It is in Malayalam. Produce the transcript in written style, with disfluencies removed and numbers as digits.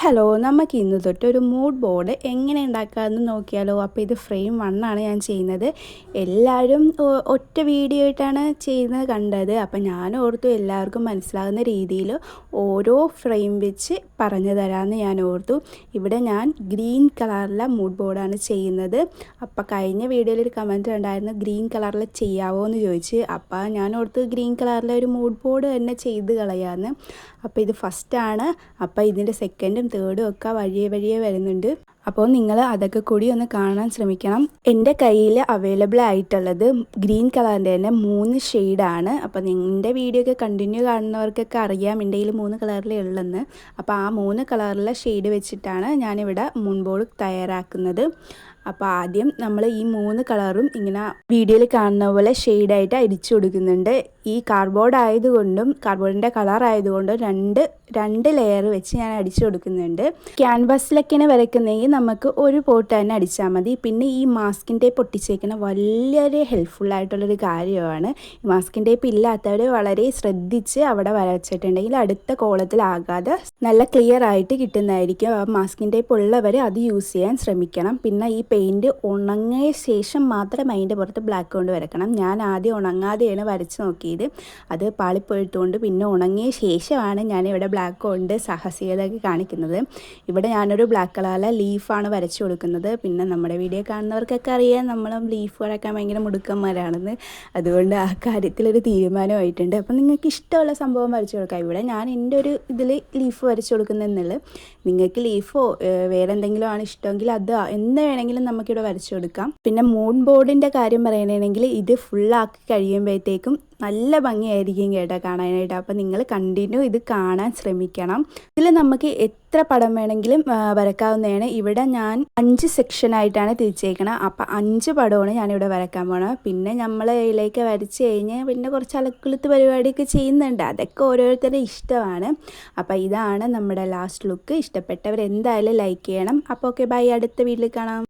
ഹലോ, നമുക്ക് ഇന്ന് തൊട്ട് ഒരു മൂഡ് ബോർഡ് എങ്ങനെ ഉണ്ടാക്കാമെന്ന് നോക്കിയാലോ. അപ്പോൾ ഇത് ഫ്രെയിം 1 ആണ് ഞാൻ ചെയ്യുന്നത്. എല്ലാവരും ഒറ്റ വീഡിയോ ആയിട്ടാണ് ചെയ്യുന്നത് കണ്ടത്. അപ്പോൾ ഞാൻ ഓർത്തു എല്ലാവർക്കും മനസ്സിലാകുന്ന രീതിയിൽ ഓരോ ഫ്രെയിം വെച്ച് പറഞ്ഞു തരാമെന്ന് ഞാൻ ഓർത്തു. ഇവിടെ ഞാൻ ഗ്രീൻ കളറിലെ മൂഡ് ബോർഡാണ് ചെയ്യുന്നത്. അപ്പോൾ കഴിഞ്ഞ വീഡിയോയിൽ ഒരു കമൻറ്റ് ഉണ്ടായിരുന്നു, ഗ്രീൻ കളറിൽ ചെയ്യാവോ എന്ന് ചോദിച്ച്. അപ്പോൾ ഞാൻ ഓർത്ത് ഗ്രീൻ കളറിലെ ഒരു മൂഡ് ബോർഡ് തന്നെ ചെയ്ത് കളയാമെന്ന്. അപ്പോൾ ഇത് ഫസ്റ്റാണ്. അപ്പോൾ ഇതിൻ്റെ സെക്കൻഡും തേർഡും ഒക്കെ വഴിയേ വരുന്നുണ്ട്. അപ്പോൾ നിങ്ങൾ അതൊക്കെ കൂടി ഒന്ന് കാണാൻ ശ്രമിക്കണം. എൻ്റെ കയ്യിൽ അവൈലബിൾ ആയിട്ടുള്ളത് ഗ്രീൻ കളറിൻ്റെ തന്നെ 3 ഷെയ്ഡാണ്. അപ്പോൾ നിങ്ങളുടെ വീഡിയോ ഒക്കെ കണ്ടിന്യൂ കാണുന്നവർക്കൊക്കെ അറിയാം എൻ്റെ കയ്യിൽ 3 കളറിലേ ഉള്ളെന്ന്. അപ്പോൾ ആ 3 കളറിലെ ഷെയ്ഡ് വെച്ചിട്ടാണ് ഞാനിവിടെ മൂൺ ബോർഡ് തയ്യാറാക്കുന്നത്. അപ്പോൾ ആദ്യം നമ്മൾ ഈ 3 കളറും ഇങ്ങനെ വീഡിയോയിൽ കാണുന്ന പോലെ ഷെയ്ഡായിട്ട് അടിച്ചു കൊടുക്കുന്നുണ്ട്. ഈ കാർഡ്ബോർഡ് ആയതുകൊണ്ടും കാർഡ്ബോർഡിൻ്റെ കളർ ആയതുകൊണ്ടും രണ്ട് ലെയർ വെച്ച് ഞാൻ അടിച്ചു കൊടുക്കുന്നുണ്ട്. ക്യാൻവാസിലൊക്കെയാണ് വരയ്ക്കുന്നതെങ്കിൽ നമുക്ക് ഒരു പോട്ട് തന്നെ അടിച്ചാൽ മതി. പിന്നെ ഈ മാസ്കിൻ ടേപ്പ് ഒട്ടിച്ചേക്കുന്ന വളരെ ഹെൽപ്ഫുള്ളായിട്ടുള്ളൊരു കാര്യമാണ്. ഈ മാസ്കിൻ ടേപ്പ് ഇല്ലാത്തവർ വളരെ ശ്രദ്ധിച്ച് അവിടെ വരച്ചിട്ടുണ്ടെങ്കിൽ അടുത്ത കോളത്തിലാകാതെ നല്ല ക്ലിയർ ആയിട്ട് കിട്ടുന്നതായിരിക്കും. ആ മാസ്കിൻ ടേപ്പ് ഉള്ളവർ അത് യൂസ് ചെയ്യാൻ ശ്രമിക്കണം. പിന്നെ ഈ പെയിൻറ്റ് ഉണങ്ങിയ ശേഷം മാത്രം അതിൻ്റെ പുറത്ത് ബ്ലാക്ക് കൊണ്ട് വരക്കണം. ഞാൻ ആദ്യം ഉണങ്ങാതെയാണ് വരച്ച് നോക്കിയത്. അത് പാളിപ്പോയിട്ടുകൊണ്ട് പിന്നെ ഉണങ്ങിയ ശേഷമാണ് ഞാനിവിടെ ബ്ലാക്ക് കൊണ്ട് സാഹസികതയൊക്കെ കാണിക്കുന്നത്. ഇവിടെ ഞാനൊരു ബ്ലാക്ക് കളറിലെ ലീഫാണ് വരച്ചു കൊടുക്കുന്നത്. പിന്നെ നമ്മുടെ വീഡിയോ കാണുന്നവർക്കൊക്കെ അറിയാം നമ്മൾ ലീഫ് വരയ്ക്കാൻ ഭയങ്കര മുടുക്കന്മാരാണെന്ന്. അതുകൊണ്ട് ആ കാര്യത്തിലൊരു തീരുമാനമായിട്ടുണ്ട്. അപ്പം നിങ്ങൾക്ക് ഇഷ്ടമുള്ള സംഭവം വരച്ചു കൊടുക്കാം. ഇവിടെ ഞാൻ എൻ്റെ ഒരു ഇതിൽ ലീഫ് വരച്ചു കൊടുക്കുന്നതെന്നുള്ളത്. നിങ്ങൾക്ക് ലീഫോ വേറെ എന്തെങ്കിലും ആണ് ഇഷ്ടമെങ്കിൽ അത് എന്ത് വേണമെങ്കിലും നമുക്കിവിടെ വരച്ചു കൊടുക്കാം. പിന്നെ മൂൺ ബോർഡിൻ്റെ കാര്യം പറയുകയാണെങ്കിൽ ഇത് ഫുള്ളാക്കി കഴിയുമ്പോഴത്തേക്കും നല്ല ഭംഗിയായിരിക്കും കേട്ടോ കാണാനായിട്ട്. അപ്പോൾ നിങ്ങൾ കണ്ടിന്യൂ ഇത് കാണാൻ ശ്രമിക്കണം. ഇതിൽ നമുക്ക് എത്ര പടം വേണമെങ്കിലും വരക്കാവുന്നതാണ്. ഇവിടെ ഞാൻ 5 സെക്ഷനായിട്ടാണ് തിരിച്ചേക്കണം. അപ്പോൾ 5 പടമാണ് ഞാനിവിടെ വരക്കാൻ പോകണം. പിന്നെ നമ്മൾ ഇതിലേക്ക് വരച്ച് കഴിഞ്ഞ് പിന്നെ കുറച്ച് അലക്കുളുത്ത് പരിപാടിയൊക്കെ ചെയ്യുന്നുണ്ട്. അതൊക്കെ ഓരോരുത്തരുടെ ഇഷ്ടമാണ്. അപ്പോൾ ഇതാണ് നമ്മുടെ ലാസ്റ്റ് ലുക്ക്. ഇഷ്ടപ്പെട്ടവർ എന്തായാലും ലൈക്ക് ചെയ്യണം. അപ്പോൾ ഓക്കെ, ബൈ, അടുത്ത വീഡിയോയിൽ കാണാം.